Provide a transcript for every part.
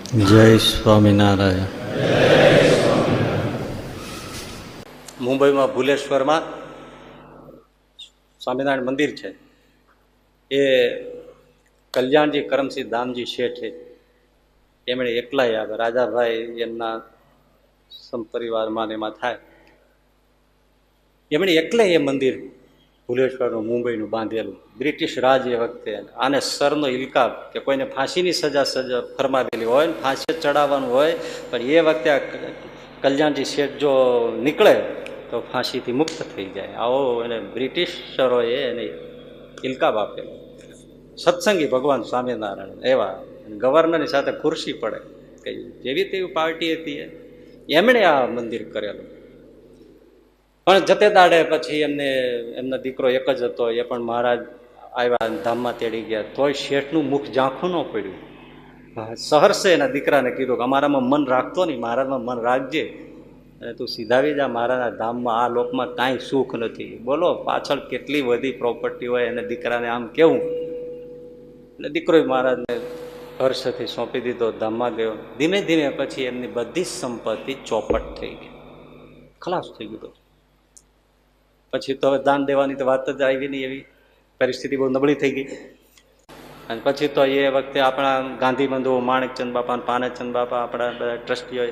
જય સ્વામિનારાયણ. મુંબઈમાં ભુલેશ્વરમાં સ્વામિનારાયણ મંદિર છે. એ કલ્યાણજી કરમસિંહ દામજી શેઠ એમણે એકલાય આવે, રાજાભાઈ એમના સંપરિવારમાં એમાં થાય, એમણે એકલાય એ મંદિર ભુલેશ્વરનું મુંબઈનું બાંધેલું. બ્રિટિશ રાજ એ વખતે આને સરનો ઇલકાબ કે કોઈને ફાંસીની સજા ફરમાવેલી હોય ને ફાંસી ચડાવવાનું હોય, પણ એ વખતે આ કલ્યાણજી શેઠ જો નીકળે તો ફાંસીથી મુક્ત થઈ જાય. આવો એને બ્રિટિશરોએ એને ઇલકાબ આપેલો. સત્સંગી ભગવાન સ્વામિનારાયણ એવા ગવર્નરની સાથે ખુરશી પડે કે જેવી તેવી પાર્ટી હતી એમણે આ મંદિર કરેલું. પણ જતે દાડે પછી એમનો દીકરો એક જ હતો, એ પણ મહારાજ આવ્યા ધામમાં તેડી ગયા, તોય શેઠનું મુખ ઝાંખું ન પડ્યું. સહર્ષે એના દીકરાને કીધું કે અમારામાં મન રાખતો નહીં, મહારાજમાં મન રાખજે અને તું સીધાવી જા મહારાજના ધામમાં. આ લોકમાં કાંઈ સુખ નથી. બોલો પાછળ કેટલી બધી પ્રોપર્ટી હોય અને દીકરાને આમ કેવું. એટલે દીકરો મહારાજને હર્ષથી સોંપી દીધો, ધામમાં ગયો. ધીમે ધીમે પછી એમની બધી જ સંપત્તિ ચોપટ થઈ ગઈ, ખલાસ થઈ ગયું. પછી તો દાન દેવાની તો વાત જ આવી નહીં, એવી પરિસ્થિતિ બહુ નબળી થઈ ગઈ. અને પછી તો એ વખતે આપણા ગાંધી બંધુઓ માણેકચંદ બાપા અને પાનેચંદ બાપા, આપણા બધા ટ્રસ્ટીઓ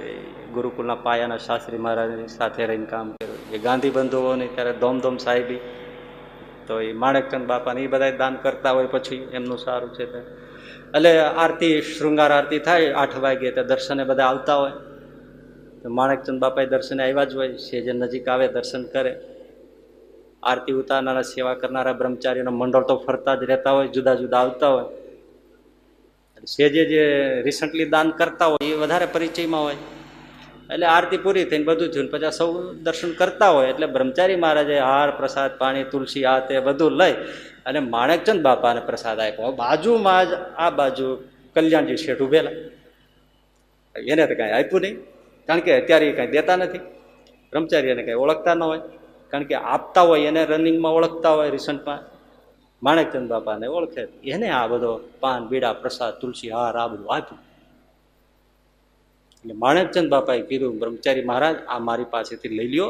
ગુરુકુલના પાયાના શાસ્ત્રી મહારાજની સાથે રહીને કામ કર્યું. એ ગાંધી બંધુઓની ત્યારે ધોમધોમ સાહેબી, તો એ માણેકચંદ બાપાને એ બધા દાન કરતા હોય. પછી એમનું સારું છે એટલે આરતી, શૃંગાર આરતી થાય 8 વાગે, તો દર્શને બધા આવતા હોય. તો માણેકચંદ બાપાએ દર્શને આવ્યા જ હોય, જે નજીક આવે દર્શન કરે. આરતી ઉતારનારા, સેવા કરનારા બ્રહ્મચારીનો મંડળ તો ફરતા જ રહેતા હોય, જુદા જુદા આવતા હોય. સેજે જે રિસન્ટલી દાન કરતા હોય એ વધારે પરિચયમાં હોય. એટલે આરતી પૂરી થઈને બધું થયું, પછી સૌ દર્શન કરતા હોય. એટલે બ્રહ્મચારી મહારાજે હાર, પ્રસાદ, પાણી, તુલસી, આ તે બધું લઈ અને માણેકચંદ બાપાને પ્રસાદ આપ્યો. બાજુમાં જ આ બાજુ કલ્યાણજી શેઠ ઉભેલા, એને તો કાંઈ આપ્યું નહીં, કારણ કે અત્યારે એ કાંઈ દેતા નથી. બ્રહ્મચારી એને કાંઈ ઓળખતા ન હોય, કારણ કે આપતા હોય એને રનિંગમાં ઓળખતા હોય. રિસન્ટમાં માણેકચંદ બાપાને ઓળખે, એને આ બધો પાન, બીડા, પ્રસાદ, તુલસી, હાર આ બધું આપ્યું. એટલે માણેકચંદ બાપાએ કીધું, બ્રહ્મચારી મહારાજ આ મારી પાસેથી લઈ લ્યો,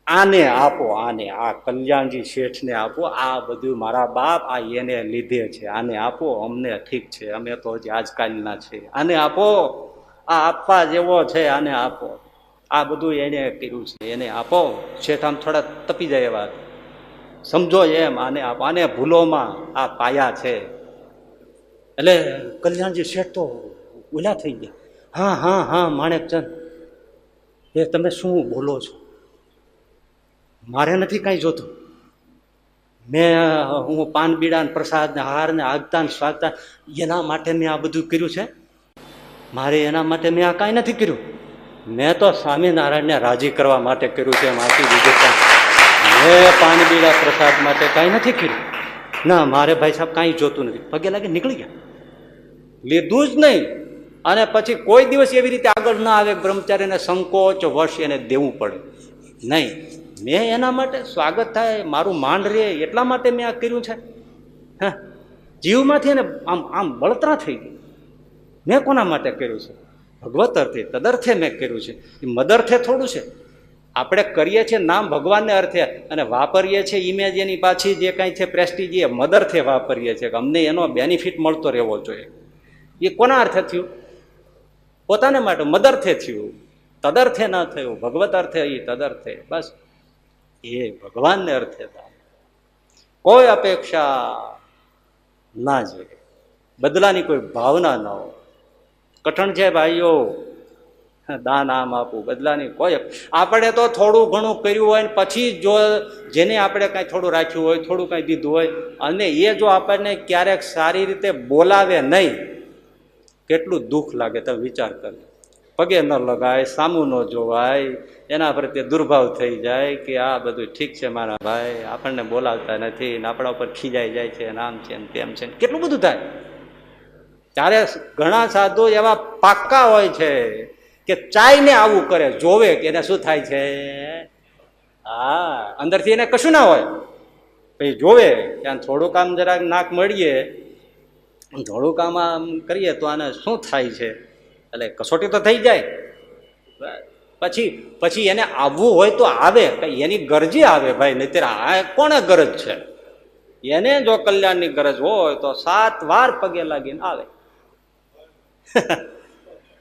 આને આપો, આને, આ કલ્યાણજી શેઠને આપો. આ બધું મારા બાપ આ એને લીધે છે, આને આપો. અમને ઠીક છે, અમે તો હજી આજકાલના છે, આને આપો. આ આપવા જેવો છે, આને આપો. આ બધું એને કર્યું છે, એને આપો. શેઠ આમ થોડા તપી જાય એવા, સમજો એમ, આને આપો. આને ભૂલોમાં આ પાયા છે. એટલે કલ્યાણજી શેઠ તો ઓલા થઈ ગયા. હા હા હા માણેકચંદ, એ તમે શું બોલો છો? મારે નથી કાંઈ જોતું. હું પાન, બીડા ને પ્રસાદ ને હાર ને આગતા ને સ્વાગતા એના માટે મેં આ બધું કર્યું છે. મારે એના માટે મેં આ કાંઈ નથી કર્યું. મેં તો સ્વામિનારાયણને રાજી કરવા માટે કર્યું છે. માથી વિજેતા મેં પાન, બીડા, પ્રસાદ માટે કાંઈ નથી કર્યું. ના, મારે ભાઈ સાહેબ કાંઈ જોતું નથી. પગે લાગે નીકળી ગયા, લીધું જ નહીં. અને પછી કોઈ દિવસ એવી રીતે આગળ ના આવે, બ્રહ્મચારીને સંકોચ વશ એને દેવું પડે નહીં. મેં એના માટે સ્વાગત થાય, મારું માંડ રહે એટલા માટે મેં આ કર્યું છે. હા, જીવમાંથી એને આમ આમ બળતરા થઈ ગઈ. મેં કોના માટે કર્યું છે? ભગવત અર્થે, તદર્થે મેં કર્યું છે. એ મદર્થે થોડું છે. આપણે કરીએ છીએ નામ ભગવાનને અર્થે અને વાપરીએ છીએ ઇમેજ એની પાછી જે કાંઈ છે પ્રેસ્ટીજ, એ મદર્થે વાપરીએ છીએ કે અમને એનો બેનિફિટ મળતો રહેવો જોઈએ. એ કોના અર્થે થયું? પોતાને માટે મદર્થે થયું, તદર્થે ના થયું. ભગવત અર્થે એ તદર્થે, બસ એ ભગવાનને અર્થે દાન. કોઈ અપેક્ષા ના જોઈએ, બદલાની કોઈ ભાવના ના હોય. કઠણ છે ભાઈઓ દાન આમ આપવું, બદલાની કોઈ. આપણે તો થોડું ઘણું કર્યું હોય ને પછી જો જેને આપણે કાંઈ થોડું રાખ્યું હોય, થોડું કાંઈ દીધું હોય, અને એ જો આપણને ક્યારેક સારી રીતે બોલાવે નહીં, કેટલું દુઃખ લાગે તમે વિચાર કરો. પગે ન લગાય, સામું ન જોવાય, એના પ્રત્યે દુર્ભાવ થઈ જાય કે આ બધું ઠીક છે મારા ભાઈ, આપણને બોલાવતા નથી ને આપણા ઉપર ખીજાઈ જાય છે, આમ છે ને તેમ છે, કેટલું બધું થાય. ત્યારે ઘણા સાધુ એવા પાક્કા હોય છે કે ચાઈને આવું કરે, જોવે કે એને શું થાય છે. હા, અંદરથી એને કશું ના હોય, પછી જોવે ત્યાં થોડુંક આમ જરાક નાક મળીએ, થોડુંક આમ કરીએ તો આને શું થાય છે. એટલે કસોટી તો થઈ જાય. પછી એને આવવું હોય તો આવે, એની ગરજી આવે ભાઈ, નહીતર આ કોને ગરજ છે? એને જો કલ્યાણની ગરજ હોય તો 7 વાર પગે લાગીને આવે.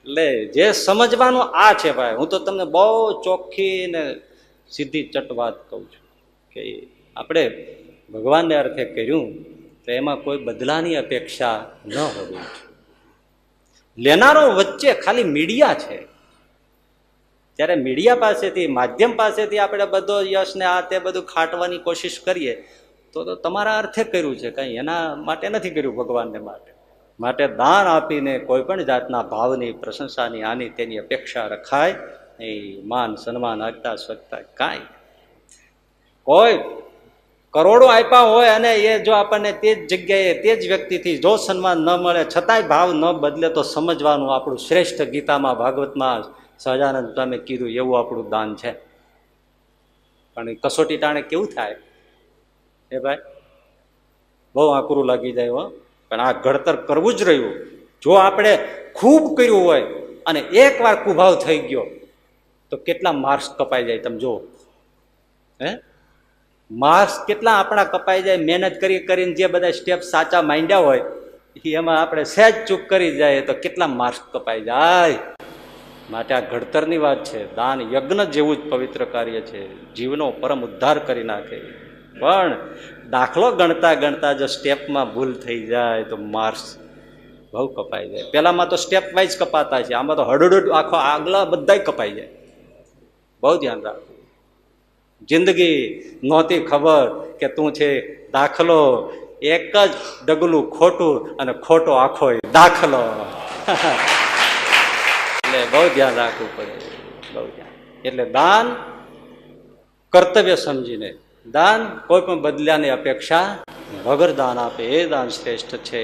એટલે જે સમજવાનું આ છે ભાઈ. હું તો તમને બહુ ચોખ્ખી ને સીધી ચટ વાત કહું છું કે આપણે ભગવાનને અર્થે કર્યું તો એમાં કોઈ બદલાની અપેક્ષા ન હોવી. લેનારો વચ્ચે ખાલી મીડિયા છે. ત્યારે મીડિયા પાસેથી, માધ્યમ પાસેથી આપણે બધો યશ ને આ તે બધું ખાટવાની કોશિશ કરીએ તો તમારા અર્થે કર્યું છે, કંઈ એના માટે નથી કર્યું. ભગવાનને માટે દાન આપીને કોઈ પણ જાતના ભાવની, પ્રશંસાની, આની તેની અપેક્ષા રખાય નહીં. માન સન્માન, આગતા સ્વગતા કાંઈ. કોઈ કરોડો આપ્યા હોય અને એ જો આપણને તે જ જગ્યાએ તે જ વ્યક્તિથી જો સન્માન ન મળે છતાંય ભાવ ન બદલે તો સમજવાનું આપણું શ્રેષ્ઠ ગીતામાં, ભાગવતમાં સહજાનંદ સ્વામી કીધું એવું આપણું દાન છે. પણ કસોટી ટાણે કેવું થાય એ ભાઈ, બહુ આકરું લાગી જાય હો. પણ આ ઘડતર કરવું જ રહ્યું. જો આપણે ખૂબ કર્યું હોય અને એકવાર કુભાવ થઈ ગયો તો કેટલા માર્ક્સ કપાઈ જાય તમે જુઓ. માર્ક્સ કેટલા આપણા કપાઈ જાય. મહેનત કરીને જે બધા સ્ટેપ સાચા માંડ્યા હોય એમાં આપણે સહેજ ચૂક કરી જાય તો કેટલા માર્ક્સ કપાઈ જાય. માટે આ ઘડતરની વાત છે. દાન યજ્ઞ જેવું જ પવિત્ર કાર્ય છે, જીવનો પરમ ઉદ્ધાર કરી નાખે. પણ દાખલો ગણતા જો સ્ટેપમાં ભૂલ થઈ જાય તો માર્ક્સ બહુ કપાઈ જાય. પેલામાં તો સ્ટેપ વાઇઝ કપાતા છે, આમાં તો હડુડ આખો આગલા બધા કપાઈ જાય. બહુ ધ્યાન રાખવું. જિંદગી નહોતી ખબર કે તું છે દાખલો, એક જ ડગલું ખોટું અને ખોટો આખો દાખલો. એટલે બહુ ધ્યાન રાખવું પડે, બહુ ધ્યાન. એટલે દાન કર્તવ્ય સમજીને, દાન કોઈ પણ બદલ્યાની અપેક્ષા વગર દાન આપે એ દાન શ્રેષ્ઠ છે.